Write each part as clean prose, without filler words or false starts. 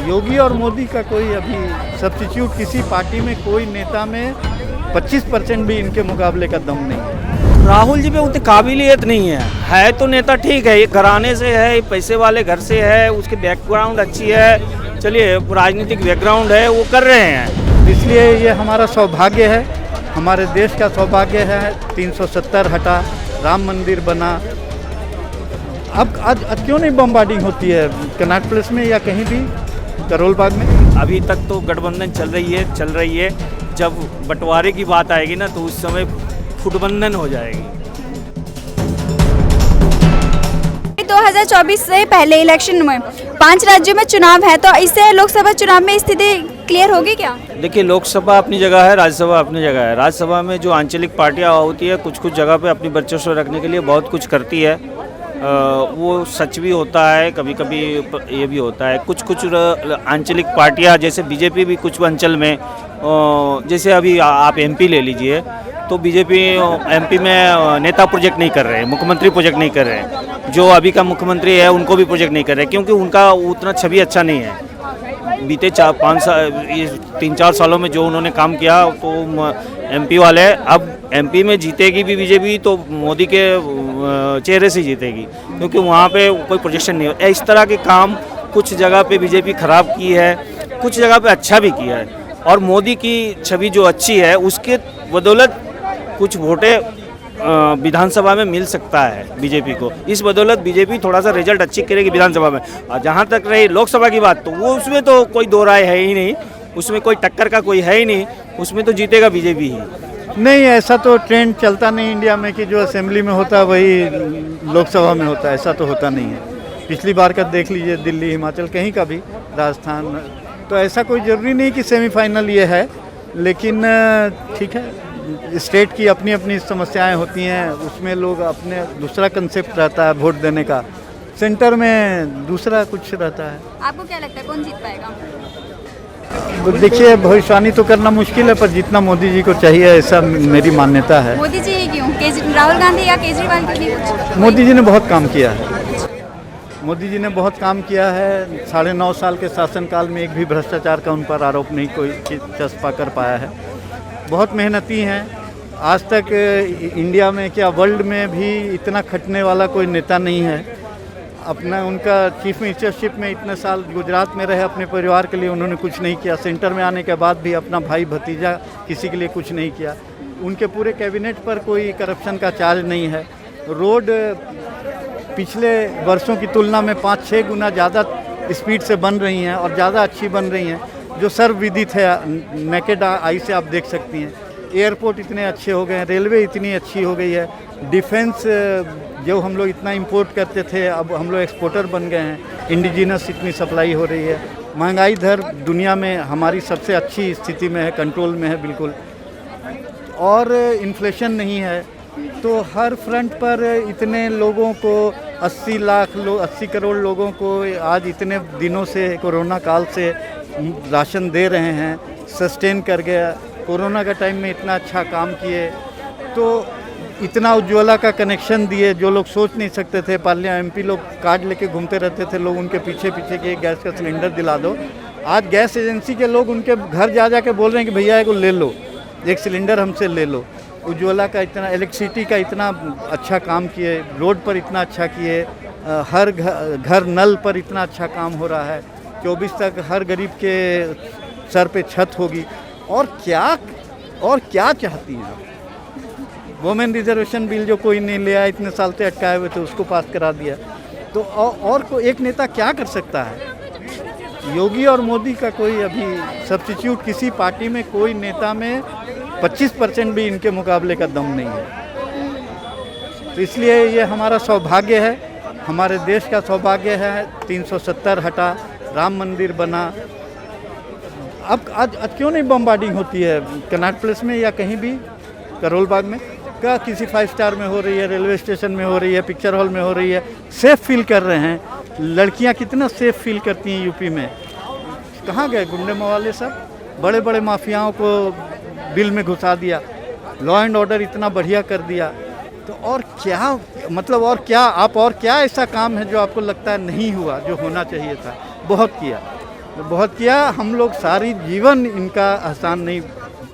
योगी और मोदी का कोई अभी सब्स्टिट्यूट किसी पार्टी में कोई नेता में 25% भी इनके मुकाबले का दम नहीं है। राहुल जी पे उतनी काबिलियत नहीं है तो नेता ठीक है, ये घराने से है, ये पैसे वाले घर से है, उसकी बैकग्राउंड अच्छी है, चलिए राजनीतिक बैकग्राउंड है, वो कर रहे हैं। इसलिए ये हमारा सौभाग्य है, हमारे देश का सौभाग्य है। 370 हटा, राम मंदिर बना। अब आज क्यों नहीं बमबार्डिंग होती है कनॉट प्लेस में या कहीं भी करोल बाग में? अभी तक तो गठबंधन चल रही है। जब बंटवारे की बात आएगी ना तो उस समय फुटबंधन हो जाएगी। 2024 से पहले इलेक्शन में 5 राज्यों में चुनाव है, तो इससे लोकसभा चुनाव में स्थिति क्लियर होगी क्या? देखिए, लोकसभा अपनी जगह है, राज्यसभा अपनी जगह है। राज्यसभा में जो आंचलिक पार्टियां होती है, कुछ कुछ जगह पे अपनी वर्चस्व रखने के लिए बहुत कुछ करती है। वो सच भी होता है, कभी कभी ये भी होता है। कुछ कुछ आंचलिक पार्टियां, जैसे बीजेपी भी कुछ अंचल में, जैसे अभी आप एमपी ले लीजिए, तो बीजेपी एमपी में नेता प्रोजेक्ट नहीं कर रहे, मुख्यमंत्री प्रोजेक्ट नहीं कर रहे। जो अभी का मुख्यमंत्री है उनको भी प्रोजेक्ट नहीं कर रहे, क्योंकि उनका उतना छवि अच्छा नहीं है। बीते 3-4 सालों में जो उन्होंने काम किया, तो एमपी वाले, अब एमपी में जीतेगी भी बीजेपी तो मोदी के चेहरे से जीतेगी, क्योंकि वहाँ पे कोई प्रोजेक्शन नहीं है। इस तरह के काम कुछ जगह पे बीजेपी खराब की है, कुछ जगह पे अच्छा भी किया है। और मोदी की छवि जो अच्छी है, उसके बदौलत कुछ वोटें विधानसभा में मिल सकता है बीजेपी को। इस बदौलत बीजेपी थोड़ा सा रिजल्ट अच्छी करेगी विधानसभा में। और जहाँ तक रही लोकसभा की बात, तो वो उसमें तो कोई दो राय है ही नहीं, उसमें कोई टक्कर का कोई है ही नहीं, उसमें तो जीतेगा बीजेपी ही। नहीं, ऐसा तो ट्रेंड चलता नहीं इंडिया में कि जो असेंबली में होता है वही लोकसभा में होता है, ऐसा तो होता नहीं है। पिछली बार का देख लीजिए, दिल्ली, हिमाचल, कहीं का भी, राजस्थान, तो ऐसा कोई ज़रूरी नहीं कि सेमीफाइनल ये है। लेकिन ठीक है, स्टेट की अपनी अपनी समस्याएं होती हैं, उसमें लोग अपने दूसरा कंसेप्ट रहता है वोट देने का, सेंटर में दूसरा कुछ रहता है। आपको क्या लगता है कौन जीत पाएगा? देखिए, भविष्यवाणी तो करना मुश्किल है, पर जितना मोदी जी को चाहिए ऐसा मेरी मान्यता है। मोदी जी ही क्यों? राहुल गांधी या केजरीवाल के लिए कुछ? मोदी जी ने बहुत काम किया है। मोदी जी ने बहुत काम किया है। 9.5 साल के शासनकाल में एक भी भ्रष्टाचार का उन पर आरोप नहीं कोई चस्पा कर पाया है। बहुत मेहनती हैं। आज तक इंडिया में क्या वर्ल्ड में भी इतना खटने वाला कोई नेता नहीं है। अपना उनका चीफ मिनिस्टरशिप में इतने साल गुजरात में रहे, अपने परिवार के लिए उन्होंने कुछ नहीं किया। सेंटर में आने के बाद भी अपना भाई भतीजा किसी के लिए कुछ नहीं किया। उनके पूरे कैबिनेट पर कोई करप्शन का चार्ज नहीं है। रोड पिछले वर्षों की तुलना में 5-6 गुना ज़्यादा स्पीड से बन रही हैं और ज़्यादा अच्छी बन रही हैं, जो सर्वविदित है, नेकेड आई से आप देख सकती हैं। एयरपोर्ट इतने अच्छे हो गए हैं, रेलवे इतनी अच्छी हो गई है, डिफेंस जो हम लोग इतना इंपोर्ट करते थे अब हम लोग एक्सपोर्टर बन गए हैं, इंडिजिनस इतनी सप्लाई हो रही है। महंगाई दर दुनिया में हमारी सबसे अच्छी स्थिति में है, कंट्रोल में है बिल्कुल, और इन्फ्लेशन नहीं है। तो हर फ्रंट पर इतने लोगों को 80 करोड़ लोगों को आज इतने दिनों से कोरोना काल से राशन दे रहे हैं, सस्टेन कर गया। कोरोना का टाइम में इतना अच्छा काम किए, तो इतना उज्ज्वला का कनेक्शन दिए, जो लोग सोच नहीं सकते थे। पार्लियामेंट एमपी लोग कार्ड लेके घूमते रहते थे, लोग उनके पीछे पीछे कि गैस का सिलेंडर दिला दो। आज गैस एजेंसी के लोग उनके घर जा जा के बोल रहे हैं कि भैया को ले लो, एक सिलेंडर हमसे ले लो। उज्ज्वला का इतना, इलेक्ट्रिसिटी का इतना अच्छा काम किए, रोड पर इतना अच्छा किए, हर घर नल पर इतना अच्छा काम हो रहा है। 24 तक हर गरीब के सर पे छत होगी। और क्या चाहती हैं आप? वुमेन रिजर्वेशन बिल जो कोई नहीं ले आया, इतने साल से अटकाए हुए थे, उसको पास करा दिया। तो और को एक नेता क्या कर सकता है? योगी और मोदी का कोई अभी सब्स्टिट्यूट किसी पार्टी में कोई नेता में 25% भी इनके मुकाबले का दम नहीं है। तो इसलिए ये हमारा सौभाग्य है, हमारे देश का सौभाग्य है। 370 हटा, राम मंदिर बना। अब आज क्यों नहीं बमबार्डिंग होती है कनॉट प्लेस में या कहीं भी करोल बाग में? क्या किसी 5 स्टार में हो रही है, रेलवे स्टेशन में हो रही है, पिक्चर हॉल में हो रही है। सेफ फील कर रहे हैं। लड़कियां कितना सेफ फील करती हैं यूपी में। कहाँ गए गुंडे मवाले सब? बड़े बड़े माफियाओं को बिल में घुसा दिया, लॉ एंड ऑर्डर इतना बढ़िया कर दिया। तो और क्या, मतलब और क्या ऐसा काम है जो आपको लगता है नहीं हुआ, जो होना चाहिए था? बहुत किया। बहुत किया। हम लोग सारी जीवन इनका एहसान नहीं,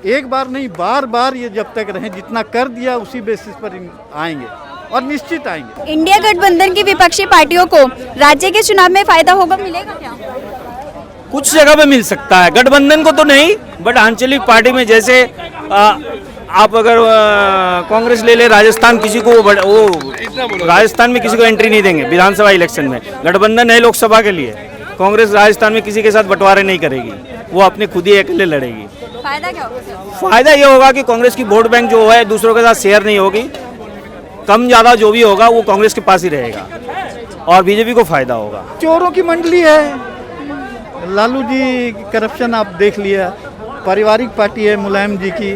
एक बार नहीं बार बार ये जब तक रहें, जितना कर दिया उसी बेसिस पर आएंगे और निश्चित आएंगे। इंडिया गठबंधन की विपक्षी पार्टियों को राज्य के चुनाव में फायदा होगा, मिलेगा क्या? कुछ जगह पे मिल सकता है, गठबंधन को तो नहीं, बट आंचलिक पार्टी में जैसे आप अगर कांग्रेस ले ले, राजस्थान किसी को वो राजस्थान में किसी को एंट्री नहीं देंगे विधानसभा इलेक्शन में। गठबंधन है लोकसभा के लिए, कांग्रेस राजस्थान में किसी के साथ बंटवारे नहीं करेगी, वो अपने खुद ही अकेले लड़ेगी। फायदा क्या होगा? फायदा ये होगा कि कांग्रेस की वोट बैंक जो है दूसरों के साथ शेयर नहीं होगी, कम ज़्यादा जो भी होगा वो कांग्रेस के पास ही रहेगा और बीजेपी को फायदा होगा। चोरों की मंडली है, लालू जी करप्शन आप देख लिया, पारिवारिक पार्टी है मुलायम जी की,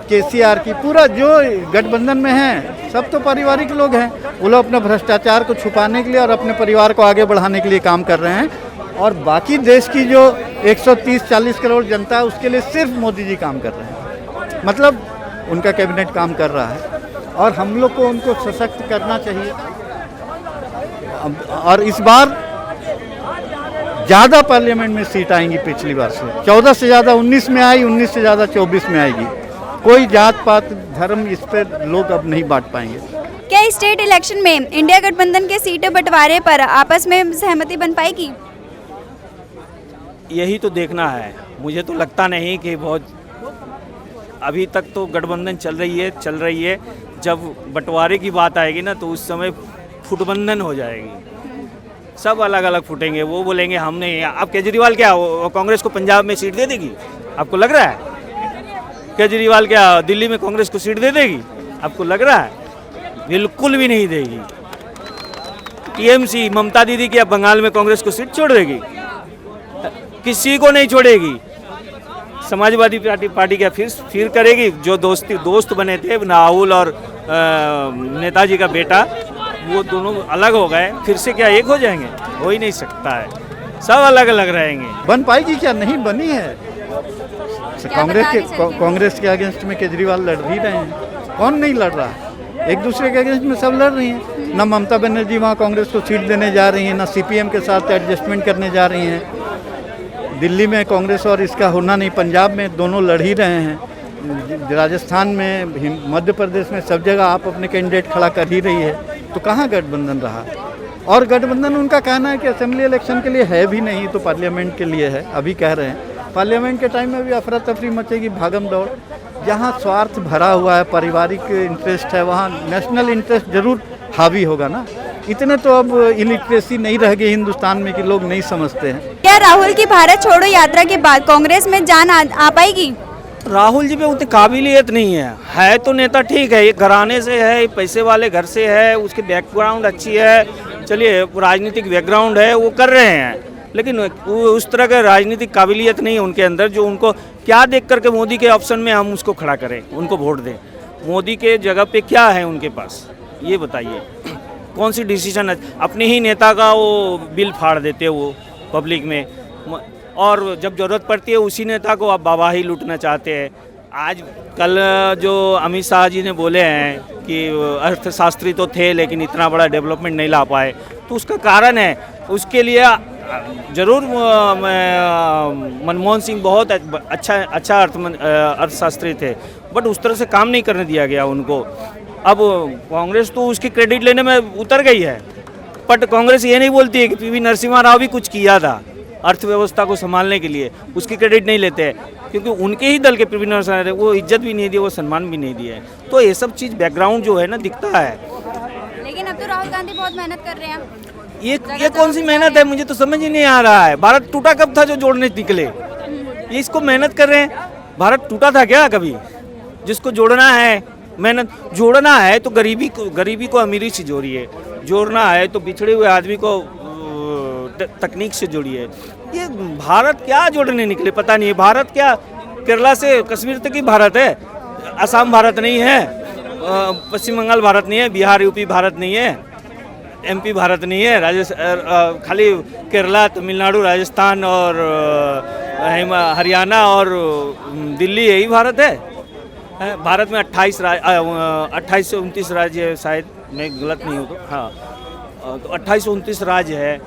केसीआर की, पूरा जो गठबंधन में है सब तो पारिवारिक लोग हैं। वो लोग अपने भ्रष्टाचार को छुपाने के लिए और अपने परिवार को आगे बढ़ाने के लिए काम कर रहे हैं, और बाकी देश की जो 130-40 करोड़ जनता है उसके लिए सिर्फ मोदी जी काम कर रहे हैं, मतलब उनका कैबिनेट काम कर रहा है, और हम लोग को उनको सशक्त करना चाहिए। और इस बार ज़्यादा पार्लियामेंट में सीट आएंगी पिछली बार से, 14 से ज़्यादा 19 में आई, 19 से ज़्यादा 24 में आएगी। कोई जात पात धर्म इस पर लोग अब नहीं बांट पाएंगे। क्या स्टेट इलेक्शन में इंडिया गठबंधन के सीटें बंटवारे पर आपस में सहमति बन पाएगी? यही तो देखना है, मुझे तो लगता नहीं कि बहुत, अभी तक तो गठबंधन चल रही है। जब बंटवारे की बात आएगी ना तो उस समय फुटबंधन हो जाएगी, सब अलग अलग फूटेंगे। वो बोलेंगे हमने, अब केजरीवाल क्या कांग्रेस को पंजाब में सीट दे देगी? आपको लग रहा है केजरीवाल क्या दिल्ली में कांग्रेस को सीट दे देगी? आपको लग रहा है? बिल्कुल भी नहीं देगी। टीएमसी ममता दीदी क्या बंगाल में कांग्रेस को सीट छोड़ देगी? किसी को नहीं छोड़ेगी। समाजवादी पार्टी क्या फिर करेगी? जो दोस्त बने थे राहुल और नेताजी का बेटा, वो दोनों अलग हो गए, फिर से क्या एक हो जाएंगे? हो ही नहीं सकता है, सब अलग अलग रहेंगे। बन पाएगी क्या? नहीं बनी है। कांग्रेस के अगेंस्ट में केजरीवाल लड़ ही रहे हैं, कौन नहीं लड़ रहा? एक दूसरे के अगेंस्ट में सब लड़ रही हैं। ना ममता बनर्जी वहाँ कांग्रेस को सीट देने जा रही हैं, ना सीपीएम के साथ एडजस्टमेंट करने जा रही हैं। दिल्ली में कांग्रेस और इसका होना नहीं, पंजाब में दोनों लड़ ही रहे हैं, राजस्थान में, मध्य प्रदेश में, सब जगह आप अपने कैंडिडेट खड़ा कर ही रही है, तो कहाँ गठबंधन रहा? और गठबंधन उनका कहना है कि असेंबली इलेक्शन के लिए है भी नहीं, तो पार्लियामेंट के लिए है। अभी कह रहे हैं पार्लियामेंट के टाइम में भी अफरा तफरी मचेगी, भागम दौड़। जहाँ स्वार्थ भरा हुआ है, पारिवारिक इंटरेस्ट है, वहाँ नेशनल इंटरेस्ट जरूर हावी होगा ना। इतने तो अब इलिटरेसी नहीं रह गई हिंदुस्तान में कि लोग नहीं समझते हैं। क्या राहुल की भारत छोड़ो यात्रा के बाद कांग्रेस में जान आ पाएगी? राहुल जी में उतनी काबिलियत नहीं है तो नेता ठीक है, ये घराने से है, ये पैसे वाले घर से है, उसकी बैकग्राउंड अच्छी है, चलिए राजनीतिक बैकग्राउंड है, वो कर रहे हैं, लेकिन वो उस तरह का राजनीतिक काबिलियत नहीं है उनके अंदर जो उनको क्या देख करके मोदी के ऑप्शन में हम उसको खड़ा करें, उनको वोट दें। मोदी के जगह पे क्या है उनके पास, ये बताइए। कौन सी डिसीजन है? अपने ही नेता का वो बिल फाड़ देते वो पब्लिक में, और जब ज़रूरत पड़ती है उसी नेता को आप वाहवाही लूटना चाहते हैं। आज कल जो अमित शाह जी ने बोले हैं कि अर्थशास्त्री तो थे लेकिन इतना बड़ा डेवलपमेंट नहीं ला पाए, तो उसका कारण है, उसके लिए ज़रूर मनमोहन सिंह बहुत अच्छा अर्थशास्त्री थे, बट उस तरह से काम नहीं करने दिया गया उनको। अब कांग्रेस तो उसकी क्रेडिट लेने में उतर गई है, बट कांग्रेस ये नहीं बोलती है कि पीवी नरसिम्हा राव भी कुछ किया था अर्थव्यवस्था को संभालने के लिए, उसकी क्रेडिट नहीं लेते हैं, क्योंकि उनके ही दल के पीवी नरसिम्हा राव वो इज्जत भी नहीं दी, वो सम्मान भी नहीं दिए। तो ये सब चीज़ बैकग्राउंड जो है ना दिखता है। लेकिन अब तो राहुल गांधी बहुत मेहनत कर रहे हैं। ये कौन सी मेहनत है? मुझे तो समझ ही नहीं आ रहा है। भारत टूटा कब था जो जोड़ने निकले? ये इसको मेहनत कर रहे हैं। भारत टूटा था क्या कभी? जिसको जोड़ना है, मेहनत जोड़ना है तो गरीबी को अमीरी से जोड़िए, जोड़ना है तो बिछड़े हुए आदमी को तकनीक से जोड़िए। ये भारत क्या जोड़ने निकले पता नहीं है। भारत क्या केरला से कश्मीर तक ही भारत है, असम भारत नहीं है, पश्चिम बंगाल भारत नहीं है, बिहार यूपी भारत नहीं है, एमपी भारत नहीं है, राजस्थान खाली केरला, तमिलनाडु, राजस्थान और हरियाणा और दिल्ली यही भारत है। भारत में 28 से 29 राज्य है, शायद मैं गलत नहीं हूँ तो, हाँ तो 28 से 29 राज्य है।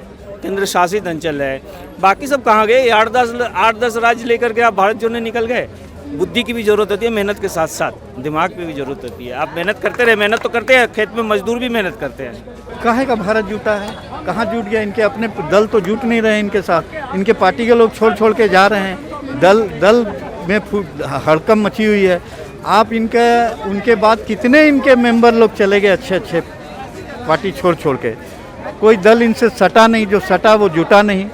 केंद्र शासित अंचल है। बाकी सब कहाँ गए? 8-10 राज्य लेकर के आप भारत जोड़ने निकल गए। बुद्धि की भी जरूरत होती है, मेहनत के साथ साथ दिमाग की भी जरूरत होती है। आप मेहनत करते रहे, मेहनत तो करते हैं, खेत में मजदूर भी मेहनत करते हैं। काहे का भारत जुटा है? कहाँ जुट गया? इनके अपने दल तो जुट नहीं रहे इनके साथ। इनके पार्टी के लोग छोड़ छोड़ के जा रहे हैं। दल में हड़कम मची हुई है। आप उनके बाद कितने इनके मेंबर लोग चले गए अच्छे पार्टी छोड़ छोड़ के। कोई दल इनसे सटा नहीं, जो सटा वो जुटा नहीं।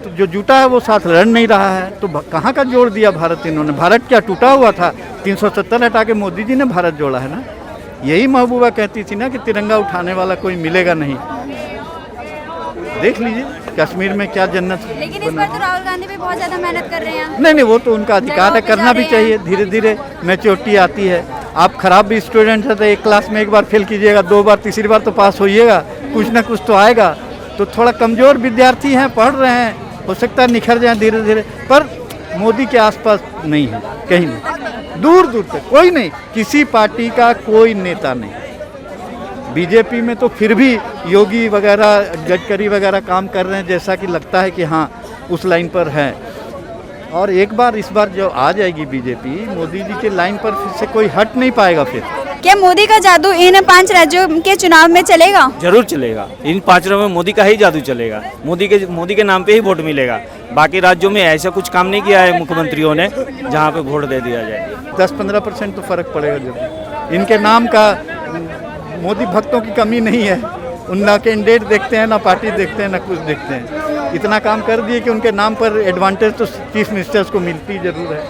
तो जो जुटा है वो साथ लड़ नहीं रहा है। तो कहाँ का जोड़ दिया भारत इन्होंने? भारत क्या टूटा हुआ था? 370 हटा के मोदी जी ने भारत जोड़ा है ना। यही महबूबा कहती थी ना कि तिरंगा उठाने वाला कोई मिलेगा नहीं। देख लीजिए कश्मीर में क्या जन्नत। लेकिन इस बार तो राहुल गांधी भी बहुत ज़्यादा मेहनत कर रहे हैं। नहीं, वो तो उनका अधिकार है, करना भी चाहिए। धीरे धीरे मैच्योरिटी आती है। आप खराब भी स्टूडेंट है तो एक क्लास में एक बार फेल कीजिएगा, 2 बार, तीसरी बार तो पास होइएगा। कुछ ना कुछ तो आएगा। तो थोड़ा कमज़ोर विद्यार्थी हैं, पढ़ रहे हैं, हो सकता है निखर जाएं धीरे धीरे। पर मोदी के आसपास नहीं है, कहीं नहीं, दूर दूर तक कोई नहीं। किसी पार्टी का कोई नेता नहीं। बीजेपी में तो फिर भी योगी वगैरह, गडकरी वगैरह काम कर रहे हैं, जैसा कि लगता है कि हाँ उस लाइन पर है। और एक बार इस बार जो आ जाएगी बीजेपी, मोदी जी के लाइन पर फिर से कोई हट नहीं पाएगा। फिर क्या मोदी का जादू इन 5 राज्यों के चुनाव में चलेगा? जरूर चलेगा। इन 5 में मोदी का ही जादू चलेगा। मोदी के नाम पे ही वोट मिलेगा। बाकी राज्यों में ऐसा कुछ काम नहीं किया है मुख्यमंत्रियों ने जहाँ पे वोट दे दिया जाए। 10-15% तो फर्क पड़ेगा जरूर। इनके नाम का मोदी भक्तों की कमी नहीं है। उन ना कैंडिडेट देखते हैं, ना पार्टी देखते हैं, ना कुछ देखते हैं। इतना काम कर दिए कि उनके नाम पर एडवांटेज तो चीफ मिनिस्टर्स को मिलती जरूर है।